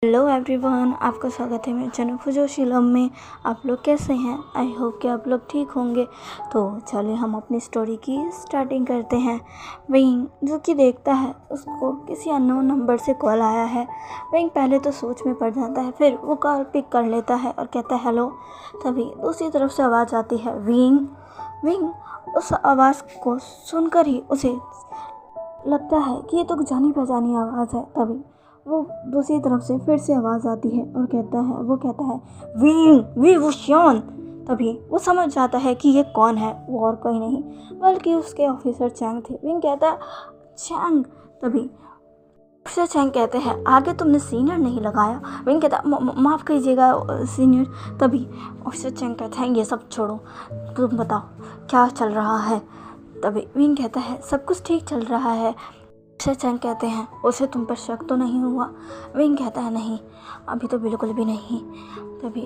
Hello everyone, आपका स्वागत है मेरे चैनल फुजोशीलम में। आप लोग कैसे हैं? आई होप कि आप लोग ठीक होंगे। तो चलिए हम अपनी स्टोरी की स्टार्टिंग करते हैं। विंग जो कि देखता है उसको किसी अननोन नंबर से कॉल आया है। विंग पहले तो सोच में पड़ जाता है, फिर वो कॉल पिक कर लेता है और कहता है हेलो। तभी दूसरी तरफ से आवाज़ आती है विंग। विंग उस आवाज़ को सुनकर ही उसे लगता है कि ये तो जानी पहचानी आवाज़ है। तभी वो दूसरी तरफ से फिर से आवाज़ आती है और वो कहता है वी वुशियन। तभी वो समझ जाता है कि ये कौन है। वो और कोई नहीं बल्कि उसके ऑफिसर चैंग थे। विंग कहता है चैंग। तभी ऑफिसर चैंग कहते हैं आगे तुमने सीनियर नहीं लगाया। विंग कहता माफ़ कीजिएगा सीनियर। तभी ऑफिसर चैंग कहते हैं ये सब छोड़ो, तुम बताओ क्या चल रहा है। तभी विंग कहता है सब कुछ ठीक चल रहा है। ऑफिसर चैंग कहते हैं उसे तुम पर शक तो नहीं हुआ? विंग कहता है नहीं, अभी तो बिल्कुल भी नहीं। तभी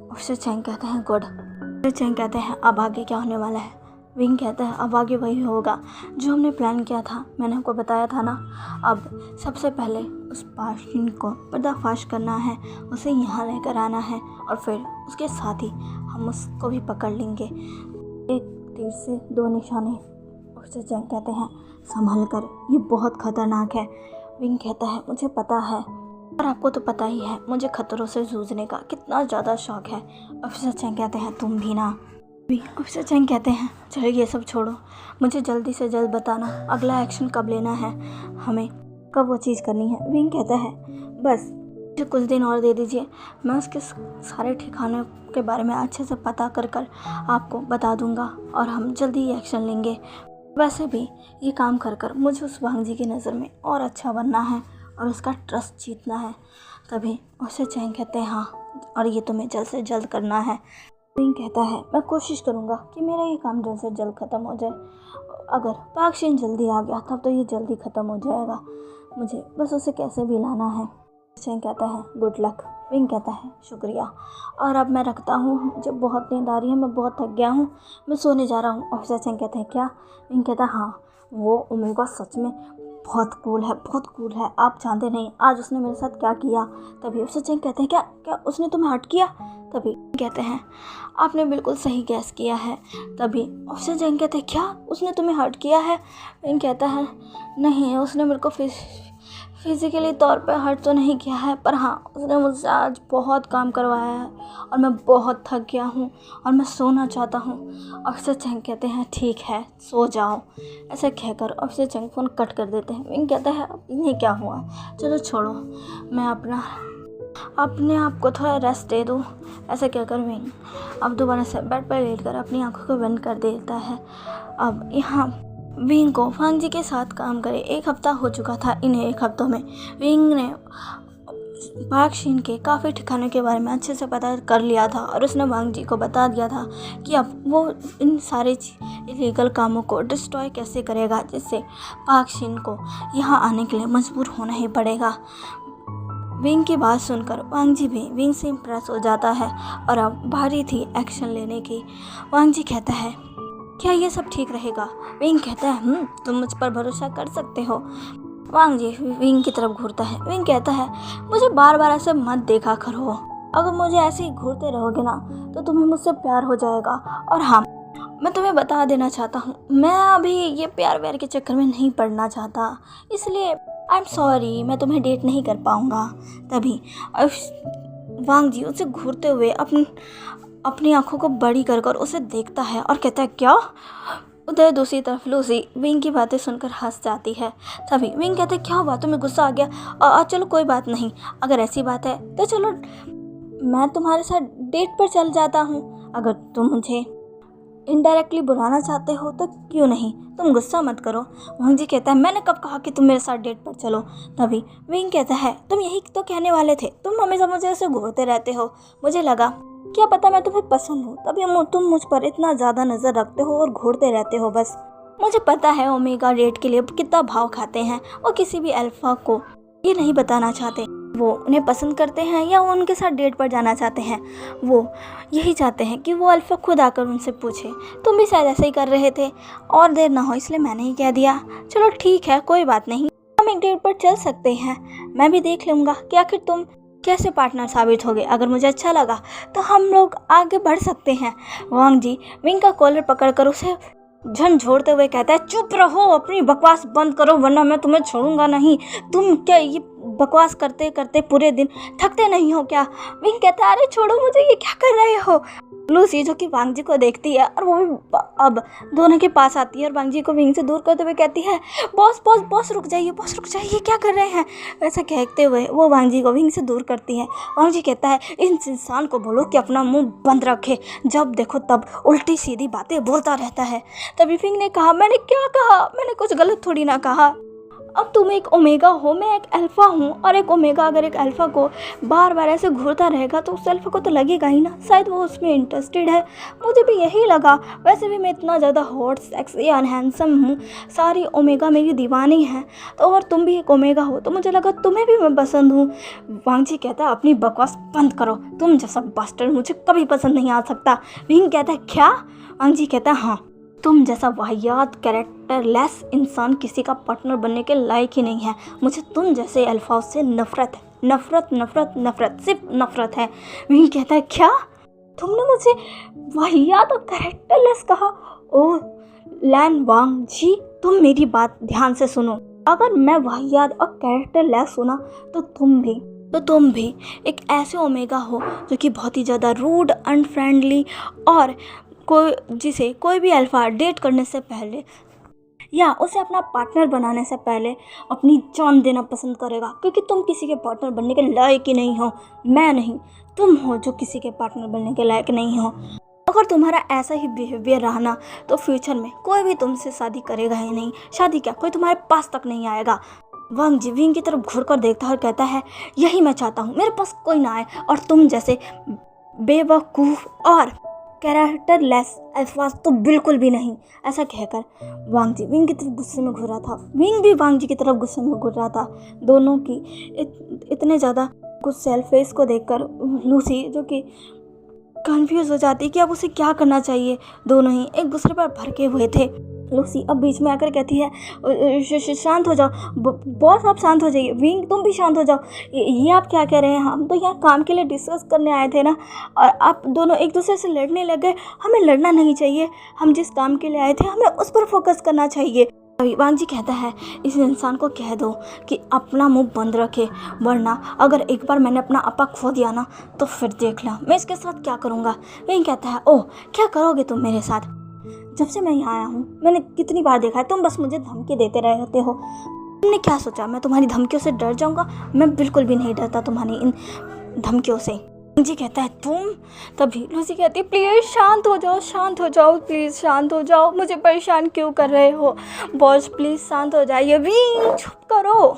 ऑफिसर चैंग कहते हैं गुड। ऑफिसर चैंग कहते हैं अब आगे क्या होने वाला है? विंग कहता है अब आगे वही होगा जो हमने प्लान किया था, मैंने आपको बताया था ना। अब सबसे पहले उस पार्शिन को पर्दाफाश करना है, उसे यहाँ लेकर आना है और फिर उसके साथ ही हम उसको भी पकड़ लेंगे। एक तीर से दो निशाने। ऑफिसर चैंग कहते हैं संभल कर, ये बहुत खतरनाक है। विंग कहता है मुझे पता है और आपको तो पता ही है मुझे खतरों से जूझने का कितना ज़्यादा शौक है। ऑफिसर चैंग कहते हैं तुम भी ना। ऑफिसर चैंग कहते हैं चलो ये सब छोड़ो, मुझे जल्दी से जल्द बताना अगला एक्शन कब लेना है, हमें कब वो चीज़ करनी है। विंग कहता है बस मुझे कुछ दिन और दे दीजिए, मैं उसके सारे ठिकानों के बारे में अच्छे से पता कर आपको बता दूंगा और हम जल्दी ही एक्शन लेंगे। वैसे भी ये काम कर मुझे उस वांग जी की नज़र में और अच्छा बनना है और उसका ट्रस्ट जीतना है। तभी उसे चैंग कहते हैं हाँ, और ये तुम्हें जल्द से जल्द करना है। विंग कहता है मैं कोशिश करूँगा कि मेरा ये काम जल्द से जल्द ख़त्म हो जाए। अगर पाकशिन जल्दी आ गया तब तो ये जल्दी ख़त्म हो जाएगा, मुझे बस उसे कैसे भी लाना है। चैंग कहता है गुड लक। विंग कहता है शुक्रिया, और अब मैं रखता हूँ, मुझे बहुत नींद आ रही है, मैं बहुत थक गया हूँ, मैं सोने जा रहा हूँ। ऑफिसर चैंग कहते हैं क्या? विंग कहता है हाँ, वो ओमेगा सच में बहुत कूल है, आप जानते नहीं आज उसने मेरे साथ क्या किया। तभी ऑफिसर चैंग कहते हैं क्या उसने तुम्हें हर्ट किया? तभी कहते हैं आपने बिल्कुल सही गैस किया है। तभी ऑफिसर चैंग कहते हैं क्या उसने तुम्हें हर्ट किया है? विंग कहता है नहीं, उसने मेरे को फिज़िकली तौर पे हर्ट तो नहीं किया है, पर हाँ उसने मुझसे आज बहुत काम करवाया है और मैं बहुत थक गया हूँ और मैं सोना चाहता हूँ। ऑफिसर चैंग कहते हैं ठीक है सो जाओ। ऐसे कहकर ऑफिसर चैंग फ़ोन कट कर देते हैं। विंग कहता है अब इन्हें क्या हुआ, चलो छोड़ो, मैं अपने आप को थोड़ा रेस्ट दे दूँ। ऐसे कहकर विंग अब दोबारा से बेड पर लेटकर अपनी आंखों को बंद कर देता है। अब यहाँ विंग को वांग जी के साथ काम करे 1 हफ्ता हो चुका था। इन 1 हफ्तों में विंग ने पाकशिन के काफ़ी ठिकानों के बारे में अच्छे से पता कर लिया था और उसने वांग जी को बता दिया था कि अब वो इन सारे इलीगल कामों को डिस्ट्रॉय कैसे करेगा, जिससे पाकशिन को यहाँ आने के लिए मजबूर होना ही पड़ेगा। विंग की बात सुनकर वांग जी भी विंग से इम्प्रेस हो जाता है और अब बारी थी एक्शन लेने की। वांग जी कहता है क्या ये सब ठीक रहेगा? विंग कहता है तुम मुझ पर भरोसा कर सकते हो। वांग जी विंग की तरफ घूरता है। विंग कहता है मुझे बार बार ऐसे मत देखा करो, अगर मुझे ऐसे ही घूरते रहोगे ना तो तुम्हें मुझसे प्यार हो जाएगा। और हाँ, मैं तुम्हें बता देना चाहता हूँ मैं अभी ये प्यार व्यार के चक्कर में नहीं पड़ना चाहता, इसलिए आई एम सॉरी, मैं तुम्हें डेट नहीं कर पाऊँगा। तभी वांग जी उसे घूरते हुए अपनी आंखों को बड़ी कर उसे देखता है और कहता है क्या? उधर दूसरी तरफ लूसी विंग की बातें सुनकर हंस जाती है। तभी विंग कहते क्या हुआ, तुम्हें गुस्सा आ गया? चलो कोई बात नहीं, अगर ऐसी बात है तो चलो मैं तुम्हारे साथ डेट पर चल जाता हूँ। अगर तुम मुझे इनडायरेक्टली बुलाना चाहते हो तो क्यों नहीं, तुम गुस्सा मत करो। वांग जी कहता है मैंने कब कहा कि तुम मेरे साथ डेट पर चलो? तभी विंग कहता है तुम यही तो कहने वाले थे, तुम हमेशा मुझे ऐसे घूरते रहते हो, मुझे लगा क्या पता मैं तुम्हें पसंद हूँ, तभी तुम मुझ पर इतना ज़्यादा नज़र रखते हो और घूरते रहते हो। बस मुझे पता है ओमेगा रेड के लिए कितना भाव खाते हैं और किसी भी अल्फा को ये नहीं बताना चाहते वो उन्हें पसंद करते हैं या वो उनके साथ डेट पर जाना चाहते हैं। वो यही चाहते हैं कि वो अल्फा खुद आकर उनसे पूछे। तुम भी शायद ऐसे ही कर रहे थे और देर ना हो इसलिए मैंने ही कह दिया। चलो ठीक है कोई बात नहीं, हम एक डेट पर चल सकते हैं। मैं भी देख लूँगा कि आखिर तुम कैसे पार्टनर साबित होगे। अगर मुझे अच्छा लगा तो हम लोग आगे बढ़ सकते हैं। वांग जी विंग का कॉलर पकड़कर उसे झंझोड़ते हुए कहता है, चुप रहो, अपनी बकवास बंद करो वरना मैं तुम्हें छोड़ूंगा नहीं। तुम क्या ये बकवास करते करते पूरे दिन थकते नहीं हो क्या? विंग कहता है, अरे छोड़ो मुझे, ये क्या कर रहे हो? लूसी जो कि वांग जी को देखती है और वो भी अब दोनों के पास आती है और वांग जी को विंग से दूर करते हुए कहती है, बॉस बॉस बॉस रुक जाइए, बॉस रुक जाइए, क्या कर रहे हैं? ऐसा कहते हुए वो वांग जी को विंग से दूर करती है। वांग जी कहता है, इस इंसान को बोलो कि अपना मुंह बंद रखे, जब देखो तब उल्टी सीधी बातें बोलता रहता है। तभी विंग ने कहा, मैंने क्या कहा? मैंने कुछ गलत थोड़ी ना कहा। अब तुम एक ओमेगा हो, मैं एक अल्फ़ा हूँ, और एक ओमेगा अगर एक अल्फ़ा को बार बार ऐसे घूरता रहेगा तो उस अल्फ़ा को तो लगेगा ही ना, शायद वो उसमें इंटरेस्टेड है। मुझे भी यही लगा। वैसे भी मैं इतना ज़्यादा हॉट सेक्सी एंड हैंडसम हूँ, सारी ओमेगा मेरी दीवानी हैं, तो अगर तुम भी एक ओमेगा हो तो मुझे लगा तुम्हें भी मैं पसंद हूँ। वांग जी कहता है, अपनी बकवास बंद करो, तुम जैसा बास्टर्ड मुझे कभी पसंद नहीं आ सकता। विंग कहता है, क्या? वांग जी कहता है, हाँ, तुम जैसा वाहियात कैरेक्टरलेस इंसान किसी का पार्टनर बनने के लायक ही नहीं है। मुझे तुम जैसे अल्फा से नफरत है, नफरत नफरत नफरत, सिर्फ नफरत है। विंग कहता है, क्या? तुमने मुझे वाहियात और कैरेक्टरलेस कहा? ओह लैन वांग जी, तुम मेरी बात ध्यान से सुनो। अगर मैं वाहियात और कैरेक्टरलेस हूँ ना, तो तुम भी एक ऐसे ओमेगा हो जो कि बहुत ही ज़्यादा रूड, अनफ्रेंडली और जिसे कोई भी अल्फ़ा डेट करने से पहले या उसे अपना पार्टनर बनाने से पहले अपनी जान देना पसंद करेगा, क्योंकि तुम किसी के पार्टनर बनने के लायक ही नहीं हो। मैं नहीं, तुम हो जो किसी के पार्टनर बनने के लायक नहीं हो। अगर तुम्हारा ऐसा ही बिहेवियर रहा ना तो फ्यूचर में कोई भी तुमसे शादी करेगा ही नहीं। शादी क्या, कोई तुम्हारे पास तक नहीं आएगा। वांग जी विंग की तरफ घूर कर देखता है और कहता है, यही मैं चाहता हूँ, मेरे पास कोई ना आए और तुम जैसे बेवकूफ़ और कैरेक्टरलेस अल्फाज तो बिल्कुल भी नहीं। ऐसा कहकर वांग जी विंग की तरफ गुस्से में घूर रहा था। विंग भी वांग जी की तरफ गुस्से में घूर रहा था। दोनों की इतने ज़्यादा गुस्सैल फेस को देखकर लूसी जो कि कंफ्यूज हो जाती है कि अब उसे क्या करना चाहिए। दोनों ही एक दूसरे पर भड़के हुए थे। लूसी अब बीच में आकर कहती है, शांत हो जाओ बॉस, आप शांत हो जाइए। विंग तुम भी शांत हो जाओ। ये आप क्या कह रहे हैं? हम तो यहाँ काम के लिए डिस्कस करने आए थे ना, और आप दोनों एक दूसरे से लड़ने लगे। हमें लड़ना नहीं चाहिए, हम जिस काम के लिए आए थे हमें उस पर फोकस करना चाहिए। वांग जी कहता है, इस इंसान को कह दो कि अपना मुंह बंद रखे, वरना अगर एक बार मैंने अपना आपा खो दिया ना तो फिर देख ला मैं इसके साथ क्या करूँगा। विंग कहता है, ओह क्या करोगे तुम मेरे साथ? जब से मैं यहाँ आया हूँ मैंने कितनी बार देखा है तुम बस मुझे धमकी देते रहते हो। तुमने क्या सोचा मैं तुम्हारी धमकियों से डर जाऊँगा? मैं बिल्कुल भी नहीं डरता तुम्हारी इन धमकियों से। जी कहता है, तुम? तभी लूसी कहती है, प्लीज़ शांत हो जाओ, शांत हो जाओ, प्लीज़ शांत हो जाओ, मुझे परेशान क्यों कर रहे हो? बॉस प्लीज़ शांत हो जाइए। विंग चुप करो।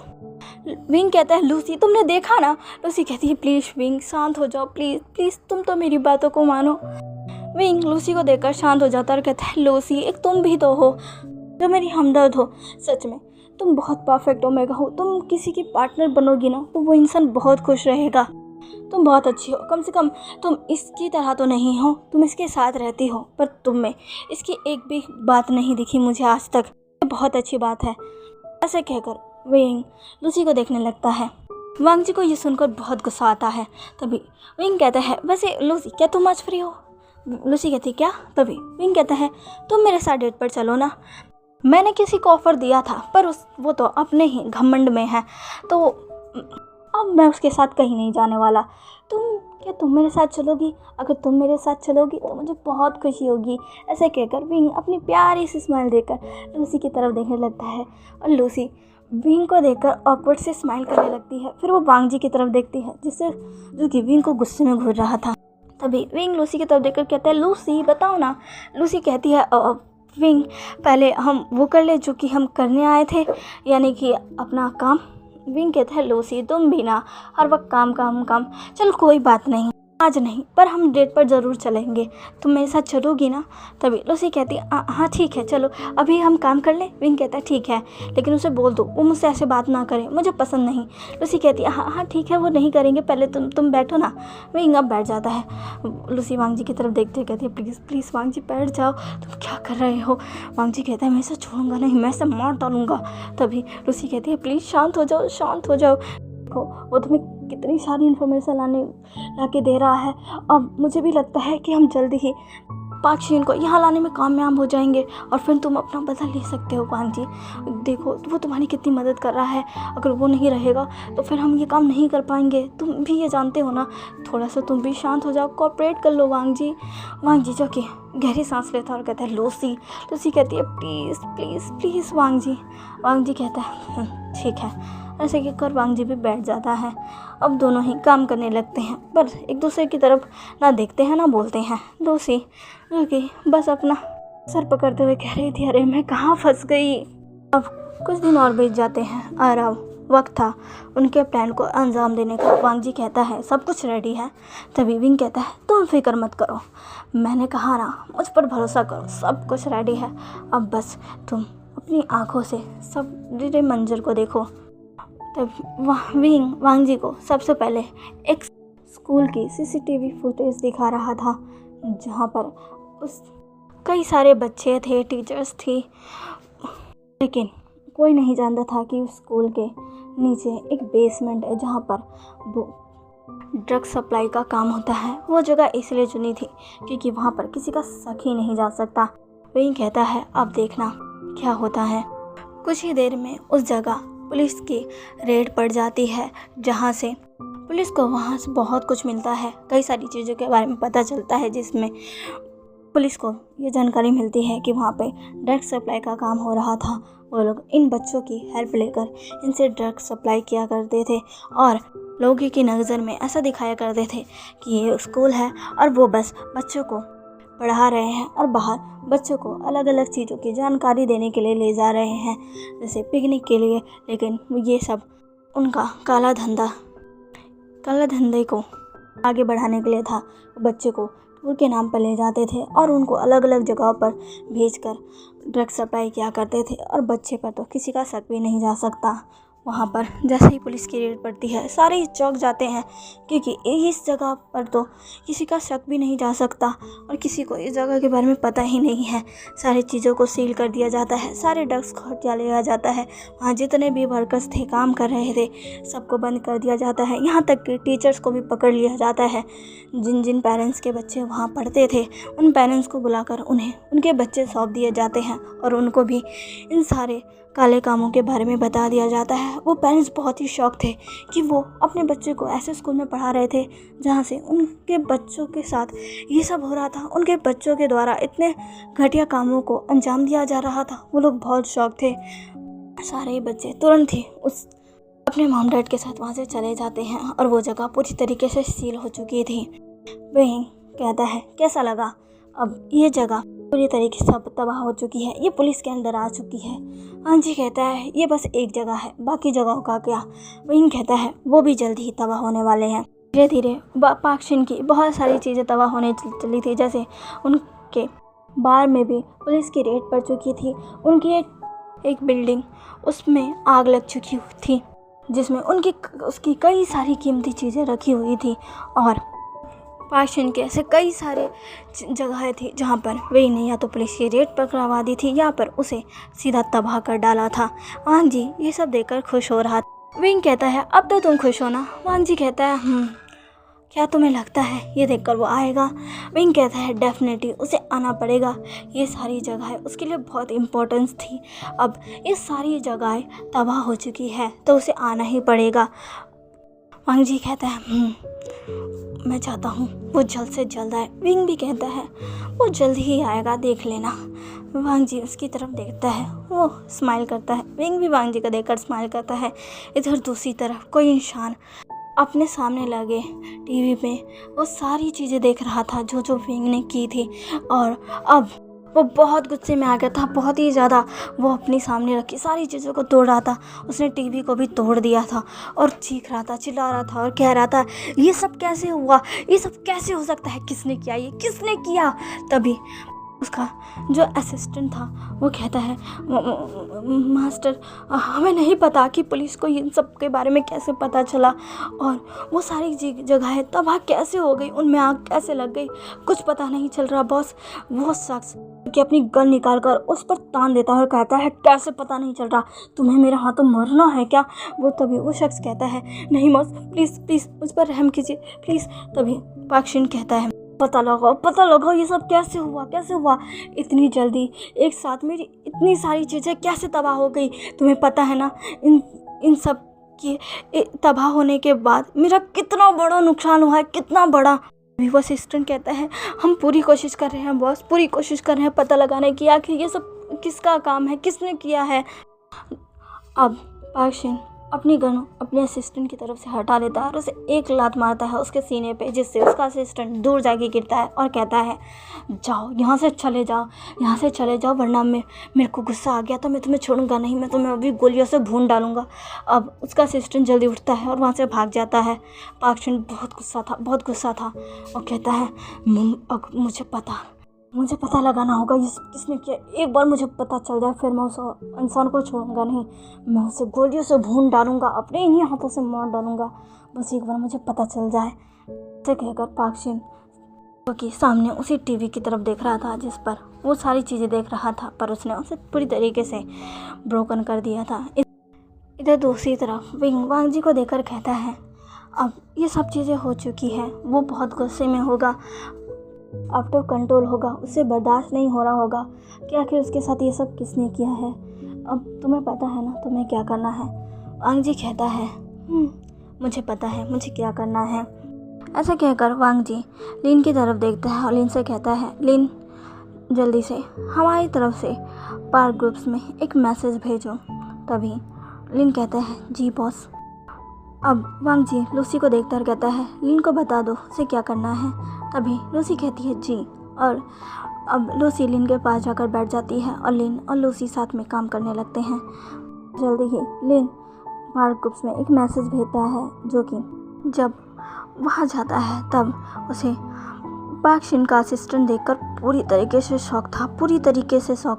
विंग कहता है, लूसी तुमने देखा ना? लूसी कहती है, प्लीज़ विंग शांत हो जाओ, प्लीज़ प्लीज़ तुम तो मेरी बातों को मानो। विंग लूसी को देखकर शांत हो जाता है और कहता है, लूसी एक तुम भी तो हो जो मेरी हमदर्द हो। सच में तुम बहुत परफेक्ट ओमेगा हो। तुम किसी की पार्टनर बनोगी ना तो वो इंसान बहुत खुश रहेगा। तुम बहुत अच्छी हो, कम से कम तुम इसकी तरह तो नहीं हो, तुम इसके साथ रहती हो, पर तुम में इसकी एक भी बात नहीं दिखी मुझे आज तक। ये बहुत अच्छी बात है। ऐसे कहकर विंग लूसी को देखने लगता है। वांग जी को ये सुनकर बहुत गुस्सा आता है। तभी विंग कहता है, वैसे लूसी क्या तुम आज फ्री हो? लूसी कहती, क्या? तभी विंग कहता है, तुम मेरे साथ डेट पर चलो ना। मैंने किसी को ऑफ़र दिया था पर वो तो अपने ही घमंड में है, तो अब मैं उसके साथ कहीं नहीं जाने वाला। तुम मेरे साथ चलोगी? अगर तुम मेरे साथ चलोगी तो मुझे बहुत खुशी होगी। ऐसे कहकर विंग अपनी प्यारी सी स्माइल देकर लूसी की तरफ देखने लगता है और लूसी विंग को देखकर ऑकवर्ड से स्माइल करने लगती है। फिर वो वांग जी की तरफ देखती है जो कि विंग को गुस्से में घूर रहा था। तभी विंग लूसी की तरफ देखकर कहता है, लूसी बताओ ना। लूसी कहती है, विंग पहले हम वो कर ले जो कि हम करने आए थे, यानी कि अपना काम। विंग कहता है, लूसी तुम भी ना हर वक्त काम काम काम, चल कोई बात नहीं, आज नहीं, पर हम डेट पर ज़रूर चलेंगे, तुम मेरे साथ चलोगी ना? तभी लूसी कहती है हाँ ठीक है चलो, अभी हम काम कर लें। विंग कहता है ठीक है, लेकिन उसे बोल दो वो मुझसे ऐसे बात ना करे, मुझे पसंद नहीं। लूसी कहती है हाँ ठीक है, वो नहीं करेंगे, पहले तुम बैठो ना। विंग अब बैठ जाता है। लूसी वांग जी की तरफ देखते हुए कहती है प्लीज़ वांग जी बैठ जाओ, तुम क्या कर रहे हो? वांग जी कहता है मैं इसे छोड़ूंगा नहीं, मैं इसे मार डालूंगा। तभी लूसी कहती है प्लीज़ शांत हो जाओ। देखो वो तुम्हें कितनी सारी इन्फॉर्मेशन ला के दे रहा है। अब मुझे भी लगता है कि हम जल्दी ही पाक शीन को यहाँ लाने में कामयाब हो जाएंगे और फिर तुम अपना बदला ले सकते हो। वांग जी देखो वो तुम्हारी कितनी मदद कर रहा है, अगर वो नहीं रहेगा तो फिर हम ये काम नहीं कर पाएंगे, तुम भी ये जानते हो ना। थोड़ा सा तुम भी शांत हो जाओ, कोऑपरेट कर लो वांग जी। वांग जी जो कि गहरी सांस लेता है और कहता है लूसी कहती है प्लीज़ वांग जी कहता है ठीक है। ऐसे कहकर वांग जी भी बैठ जाता है। अब दोनों ही काम करने लगते हैं, पर एक दूसरे की तरफ ना देखते हैं ना बोलते हैं। लूसी जो कि बस अपना सर पकड़ते हुए कह रही थी अरे मैं कहाँ फंस गई। अब कुछ दिन और बीत जाते हैं और अब वक्त था उनके प्लान को अंजाम देने का। वांग जी कहता है सब कुछ रेडी है। तभी विंग कहता है तुम फिक्र मत करो, मैंने कहा ना मुझ पर भरोसा करो, सब कुछ रेडी है, अब बस तुम अपनी आँखों से सब बड़े मंजर को देखो। तब विंग वांग जी को सबसे पहले एक स्कूल की सीसीटीवी फुटेज दिखा रहा था, जहाँ पर उस कई सारे बच्चे थे, टीचर्स थी, लेकिन कोई नहीं जानता था कि उस स्कूल के नीचे एक बेसमेंट है जहाँ पर वो ड्रग सप्लाई का काम होता है। वो जगह इसलिए चुनी थी क्योंकि वहाँ पर किसी का शक ही नहीं जा सकता। विंग कहता है अब देखना क्या होता है। कुछ ही देर में उस जगह पुलिस की रेड पड़ जाती है, जहाँ से पुलिस को वहाँ से बहुत कुछ मिलता है, कई सारी चीज़ों के बारे में पता चलता है, जिसमें पुलिस को ये जानकारी मिलती है कि वहाँ पे ड्रग सप्लाई का काम हो रहा था। वो लोग इन बच्चों की हेल्प लेकर इनसे ड्रग सप्लाई किया करते थे और लोगों की नज़र में ऐसा दिखाया करते थे कि ये स्कूल है और वो बस बच्चों को पढ़ा रहे हैं और बाहर बच्चों को अलग अलग चीज़ों की जानकारी देने के लिए ले जा रहे हैं, जैसे पिकनिक के लिए। लेकिन ये सब उनका काला धंधे को आगे बढ़ाने के लिए था। बच्चे को टूर के नाम पर ले जाते थे और उनको अलग अलग जगहों पर भेजकर ड्रग सप्लाई किया करते थे और बच्चे पर तो किसी का शक भी नहीं जा सकता। वहाँ पर जैसे ही पुलिस की रेड पड़ती है सारे ही चौंक जाते हैं, क्योंकि इस जगह पर तो किसी का शक भी नहीं जा सकता और किसी को इस जगह के बारे में पता ही नहीं है। सारी चीज़ों को सील कर दिया जाता है, सारे ड्रग्स को हटा लिया जाता है, वहाँ जितने भी वर्कर्स थे काम कर रहे थे सबको बंद कर दिया जाता है, यहाँ तक कि टीचर्स को भी पकड़ लिया जाता है। जिन पेरेंट्स के बच्चे वहाँ पढ़ते थे उन पेरेंट्स को बुलाकर उन्हें उनके बच्चे सौंप दिए जाते हैं और उनको भी इन सारे काले कामों के बारे में बता दिया जाता है। वो पेरेंट्स बहुत ही शॉक थे कि वो अपने बच्चे को ऐसे स्कूल में पढ़ा रहे थे जहाँ से उनके बच्चों के साथ ये सब हो रहा था, उनके बच्चों के द्वारा इतने घटिया कामों को अंजाम दिया जा रहा था। वो लोग बहुत शॉक थे। सारे बच्चे तुरंत ही उस अपने मॉम डैड के साथ वहाँ से चले जाते हैं और वो जगह पूरी तरीके से सील हो चुकी थी। वहीं कहता है कैसा लगा, अब ये जगह पूरी तरीके से तबाह हो चुकी है, ये पुलिस के अंदर आ चुकी है। हाँ जी कहता है ये बस एक जगह है, बाकी जगहों का क्या? वहीं कहता है वो भी जल्दी ही तबाह होने वाले हैं। धीरे धीरे पाक शिन की बहुत सारी चीज़ें तबाह होने चली थी, जैसे उनके बार में भी पुलिस की रेड पड़ चुकी थी। उनकी एक बिल्डिंग उसमें आग लग चुकी थी, जिसमें उसकी कई सारी कीमती चीज़ें रखी हुई थी और पाक शिन के ऐसे कई सारे जगहें थी जहाँ पर वही ने या तो पुलिस की रेड पकड़वा दी थी या पर उसे सीधा तबाह कर डाला था। वांग जी ये सब देखकर खुश हो रहा था। विंग कहता है अब तो तुम खुश हो ना? वांग जी कहता है क्या तुम्हें लगता है ये देखकर वो आएगा? विंग कहता है डेफिनेटली उसे आना पड़ेगा, ये सारी जगहें उसके लिए बहुत इम्पोर्टेंस थी। अब ये सारी जगहें तबाह हो चुकी है तो उसे आना ही पड़ेगा। वांग जी कहता है मैं चाहता हूँ वो जल्द से जल्द आए। विंग भी कहता है वो जल्द ही आएगा, देख लेना। वांग जी उसकी तरफ देखता है, वो स्माइल करता है। विंग भी वांग जी को देखकर स्माइल करता है। इधर दूसरी तरफ कोई इंसान अपने सामने लगे टीवी पे वो सारी चीज़ें देख रहा था जो विंग ने की थी और अब वो बहुत गुस्से में आ गया था, बहुत ही ज़्यादा। वो अपनी सामने रखी सारी चीज़ों को तोड़ रहा था। उसने टीवी को भी तोड़ दिया था और चीख रहा था, चिल्ला रहा था और कह रहा था, ये सब कैसे हुआ, ये सब कैसे हो सकता है, किसने किया, ये किसने किया। तभी उसका जो असिस्टेंट था वो कहता है, मास्टर हमें नहीं पता कि पुलिस को इन सब के बारे में कैसे पता चला, और वो सारी जगहें तबाह कैसे हो गई, उनमें आग कैसे लग गई, कुछ पता नहीं चल रहा बॉस। वो शख्स कि अपनी गन निकाल कर उस पर तान देता है और कहता है, कैसे पता नहीं चल रहा, तुम्हें मेरे हाथों मरना है क्या। तभी वो शख्स कहता है, नहीं बॉस, प्लीज़ प्लीज़ मुझ पर रहम कीजिए प्लीज़। तभी पाक शिन कहता है, पता लगाओ ये सब कैसे हुआ, इतनी जल्दी एक साथ मेरी इतनी सारी चीज़ें कैसे तबाह हो गई। तुम्हें पता है ना इन सब के तबाह होने के बाद मेरा कितना बड़ा नुकसान हुआ है, कितना बड़ा। वो असिस्टेंट कहता है, हम पूरी कोशिश कर रहे हैं बॉस, पूरी कोशिश कर रहे हैं पता लगाने की आखिर ये सब किसका काम है, किसने किया है। अब पाक शिन अपनी गन अपने असिस्टेंट की तरफ से हटा लेता है और उसे एक लात मारता है उसके सीने पे, जिससे उसका असिस्टेंट दूर जाके गिरता है और कहता है, जाओ यहाँ से चले जाओ वरना मेरे को गुस्सा आ गया तो मैं तुम्हें छोड़ूंगा नहीं, मैं तुम्हें अभी गोलियों से भून डालूंगा। अब उसका असिस्टेंट जल्दी उठता है और वहाँ से भाग जाता है। पाक शिन बहुत गुस्सा था और कहता है, मुझे पता लगाना होगा ये सब किसने किया। एक बार मुझे पता चल जाए फिर मैं उस इंसान को छोड़ूंगा नहीं, मैं उसे गोलियों से भून डालूंगा, अपने इन्हीं हाथों से मार डालूंगा, बस एक बार मुझे पता चल जाए। ऐसे कहकर पाक शिन क्योंकि सामने उसी टीवी की तरफ देख रहा था जिस पर वो सारी चीज़ें देख रहा था, पर उसने उसे पूरी तरीके से ब्रोकन कर दिया था। इधर दूसरी तरफ विंग वांग जी को देखकर कहता है, अब ये सब चीज़ें हो चुकी हैं, वो बहुत गुस्से में होगा, आउट ऑफ कंट्रोल होगा, उससे बर्दाश्त नहीं हो रहा होगा कि आखिर उसके साथ ये सब किसने किया है। अब तुम्हें पता है ना तुम्हें क्या करना है। वांग जी कहता है, मुझे पता है मुझे क्या करना है। ऐसा कहकर वांग जी लिन की तरफ देखता है और लिन से कहता है, लिन जल्दी से हमारी तरफ से पार्क ग्रुप्स में एक मैसेज भेजो। तभी लिन कहता है, जी बॉस। अब वांग जी लूसी को देखता और कहता है, लिन को बता दो उसे क्या करना है। तभी लूसी कहती है, जी। और अब लूसी लिन के पास जाकर बैठ जाती है और लिन और लूसी साथ में काम करने लगते हैं। जल्दी ही लिन पार्क ग्रुप्स में एक मैसेज भेजता है, जो कि जब वहाँ जाता है तब उसे पाक शिन का असिस्टेंट देखकर पूरी तरीके से शौक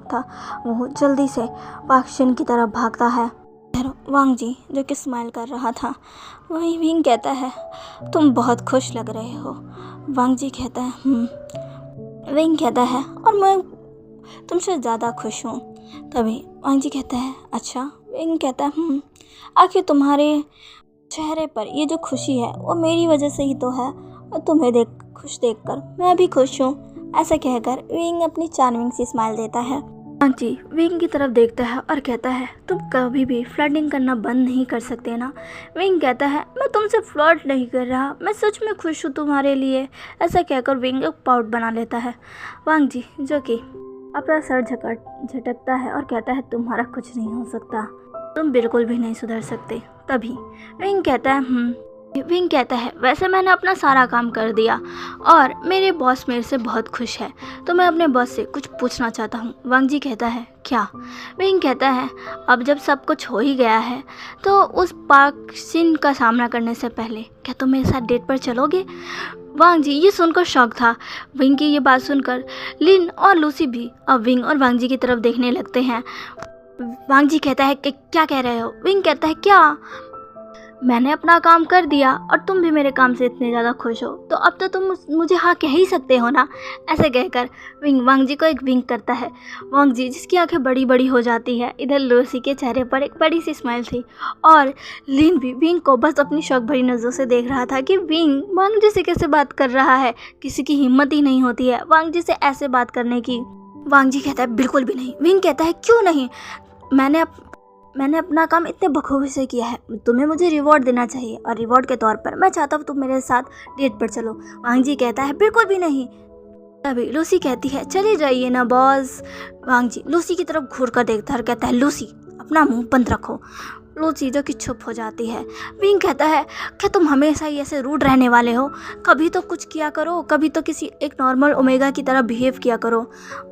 था। वो जल्दी से पाक शिन की तरफ भागता है। वांग जी जो कि स्माइल कर रहा था, वही विंग कहता है, तुम बहुत खुश लग रहे हो। वांग जी कहता है, विंग कहता है, और मैं तुमसे ज़्यादा खुश हूँ। तभी वांग जी कहता है, अच्छा। विंग कहता है, आखिर तुम्हारे चेहरे पर ये जो खुशी है वो मेरी वजह से ही तो है, और तुम्हें खुश देखकर मैं भी खुश हूँ। ऐसा कहकर विंग अपनी चार्मिंग सी स्माइल देता है। वांग जी विंग की तरफ देखता है और कहता है, तुम कभी भी फ्लर्टिंग करना बंद नहीं कर सकते ना। विंग कहता है, मैं तुमसे फ्लर्ट नहीं कर रहा, मैं सच में खुश हूँ तुम्हारे लिए। ऐसा कहकर विंग एक पाउट बना लेता है। वांग जी जो कि अपना सर झटकता है और कहता है, तुम्हारा कुछ नहीं हो सकता, तुम बिल्कुल भी नहीं सुधर सकते। तभी विंग कहता है, वैसे मैंने अपना सारा काम कर दिया और मेरे बॉस मेरे से बहुत खुश है, तो मैं अपने बॉस से कुछ पूछना चाहता हूँ। वांग जी कहता है, क्या। विंग कहता है, अब जब सब कुछ हो ही गया है तो उस पाक शिन का सामना करने से पहले क्या तुम मेरे साथ डेट पर चलोगे। वांग जी ये सुनकर शॉक था। विंग की ये बात सुनकर लिन और लूसी भी अब विंग और वांग जी की तरफ देखने लगते हैं। वांग जी कहता है कि क्या कह रहे हो। विंग कहता है, क्या, मैंने अपना काम कर दिया और तुम भी मेरे काम से इतने ज़्यादा खुश हो तो अब तो तुम मुझे हाँ कह ही सकते हो ना। ऐसे कहकर विंग वांग जी को एक विंक करता है। वांग जी जिसकी आंखें बड़ी बड़ी हो जाती है। इधर लूसी के चेहरे पर एक बड़ी सी स्माइल थी और लिन भी विंग को बस अपनी शौक भरी नज़रों से देख रहा था कि विंग वांग जी से कैसे बात कर रहा है। किसी की हिम्मत ही नहीं होती है वांग जी से ऐसे बात करने की। वांग जी कहता है, बिल्कुल भी नहीं। विंग कहता है, क्यों नहीं, मैंने अपना काम इतने बखूबी से किया है, तुम्हें मुझे रिवॉर्ड देना चाहिए और रिवॉर्ड के तौर पर मैं चाहता हूँ तुम मेरे साथ डेट पर चलो। वांग जी कहता है, बिल्कुल भी नहीं। तभी लूसी कहती है, चले जाइए ना बॉस। वांग जी लूसी की तरफ घूर कर देखता है और कहता है, लूसी अपना मुंह बंद रखो। लूसी जो कि चुप हो जाती है। विंग कहता है क्या तुम हमेशा ही ऐसे रूड रहने वाले हो, कभी तो कुछ किया करो, कभी तो किसी एक नॉर्मल ओमेगा की तरह बिहेव किया करो।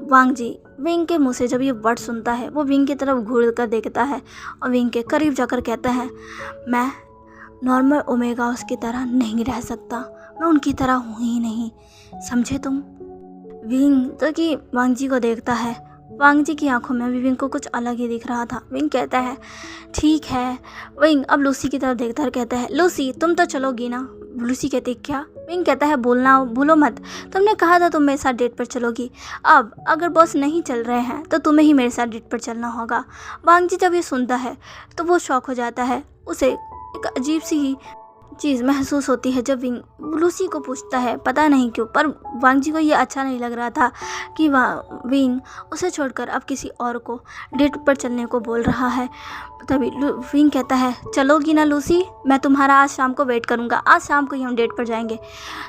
वांग जी विंग के मुंह से जब ये वर्ड सुनता है वो विंग की तरफ घूर कर देखता है और विंग के करीब जाकर कहता है मैं नॉर्मल ओमेगा उसकी तरह नहीं रह सकता, मैं उनकी तरह हूँ ही नहीं, समझे तुम। विंग तो कि वांग जी को देखता है। वांग जी की आंखों में भी विंग को कुछ अलग ही दिख रहा था। विंग कहता है ठीक है। विंग अब लूसी की तरफ देखता है, कहता है लूसी तुम तो चलोगी ना। लूसी कहती क्या। विंग कहता है बोलना भूलो मत, तुमने कहा था तुम मेरे साथ डेट पर चलोगी, अब अगर बॉस नहीं चल रहे हैं तो तुम्हें ही मेरे साथ डेट पर चलना होगा। वांग जी जब ये सुनता है तो वो शॉक हो जाता है, उसे एक अजीब सी ही चीज़ महसूस होती है जब विंग लूसी को पूछता है, पता नहीं क्यों, पर वांग जी को ये अच्छा नहीं लग रहा था कि विंग उसे छोड़कर अब किसी और को डेट पर चलने को बोल रहा है। तभी विंग कहता है चलोगी ना लूसी, मैं तुम्हारा आज शाम को वेट करूँगा, आज शाम को ही हम डेट पर जाएंगे।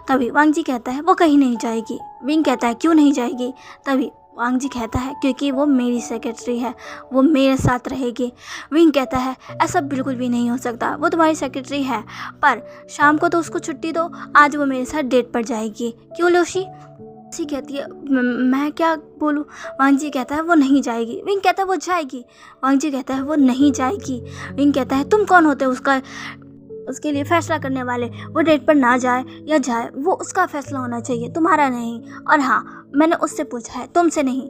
तभी वांग जी कहता है वो कहीं नहीं जाएगी। विंग कहता है क्यों नहीं जाएगी। तभी वांग जी कहता है क्योंकि वो मेरी सेक्रेटरी है, वो मेरे साथ रहेगी। विंग कहता है ऐसा बिल्कुल भी नहीं हो सकता, वो तुम्हारी सेक्रेटरी है, पर शाम को तो उसको छुट्टी दो, आज वो मेरे साथ डेट पर जाएगी। क्यों लूसी। लूसी कहती है मैं क्या बोलूँ। वांग जी कहता है वो नहीं जाएगी। विंग कहता है वो जाएगी। वांग जी कहता है वो नहीं जाएगी। विंग कहता है तुम कौन होते हो उसके लिए फैसला करने वाले, वो डेट पर ना जाए या जाए वो उसका फैसला होना चाहिए, तुम्हारा नहीं। और हाँ मैंने उससे पूछा है, तुमसे नहीं।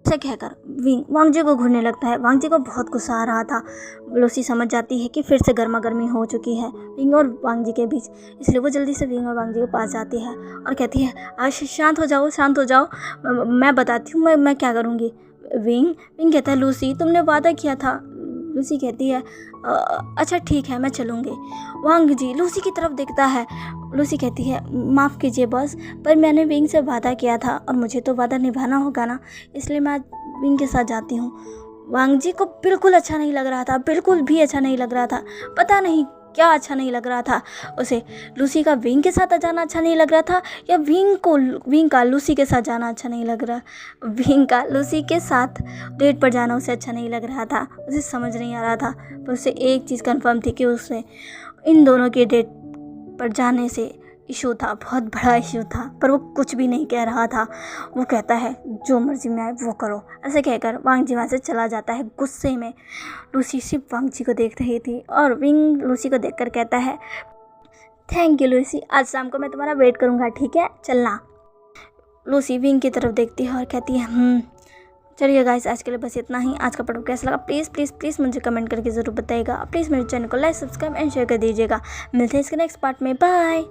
ऐसे कहकर विंग वांग जी को घूरने लगता है। वांग जी को बहुत गुस्सा आ रहा था। लूसी समझ जाती है कि फिर से गर्मा गर्मी हो चुकी है विंग और वांग जी के बीच, इसलिए वो जल्दी से विंग और वांग जी के पास जाती है और कहती है आज शांत हो जाओ, शांत हो जाओ, मैं बताती हूँ मैं क्या करूँगी। विंग कहता है लूसी तुमने वादा किया था। लूसी कहती है अच्छा ठीक है मैं चलूँगी। वांग जी लूसी की तरफ देखता है। लूसी कहती है माफ़ कीजिए बॉस, पर मैंने विंग से वादा किया था और मुझे तो वादा निभाना होगा ना, इसलिए मैं विंग के साथ जाती हूँ। वांग जी को बिल्कुल अच्छा नहीं लग रहा था, बिल्कुल भी अच्छा नहीं लग रहा था, पता नहीं क्या अच्छा नहीं लग रहा था उसे। लूसी का विंग के साथ जाना अच्छा नहीं लग रहा था या विंग का लूसी के साथ जाना अच्छा नहीं लग रहा। विंग का लूसी के साथ डेट पर जाना उसे अच्छा नहीं लग रहा था, उसे समझ नहीं आ रहा था, पर उसे एक चीज़ कंफर्म थी कि उसे इन दोनों के डेट पर जाने से इशू था, बहुत बड़ा इशू था, पर वो कुछ भी नहीं कह रहा था। वो कहता है जो मर्जी में आए वो करो, ऐसे कहकर वांग जी वहाँ से चला जाता है गुस्से में। लूसी सिर्फ वांग जी को देख रही थी और विंग लूसी को देखकर कहता है थैंक यू लूसी, आज शाम को मैं तुम्हारा वेट करूँगा, ठीक है चलना। लूसी विंग की तरफ देखती है और कहती है चलिए गाइस आज के लिए बस इतना ही। आज का पढ़ो कैसा लगा प्लीज़ प्लीज़ प्लीज़ मुझे कमेंट करके ज़रूर बताइएगा। प्लीज़ मेरे चैनल को लाइक सब्सक्राइब एंड शेयर कर दीजिएगा। मिलते हैं इसके नेक्स्ट पार्ट में, बाय।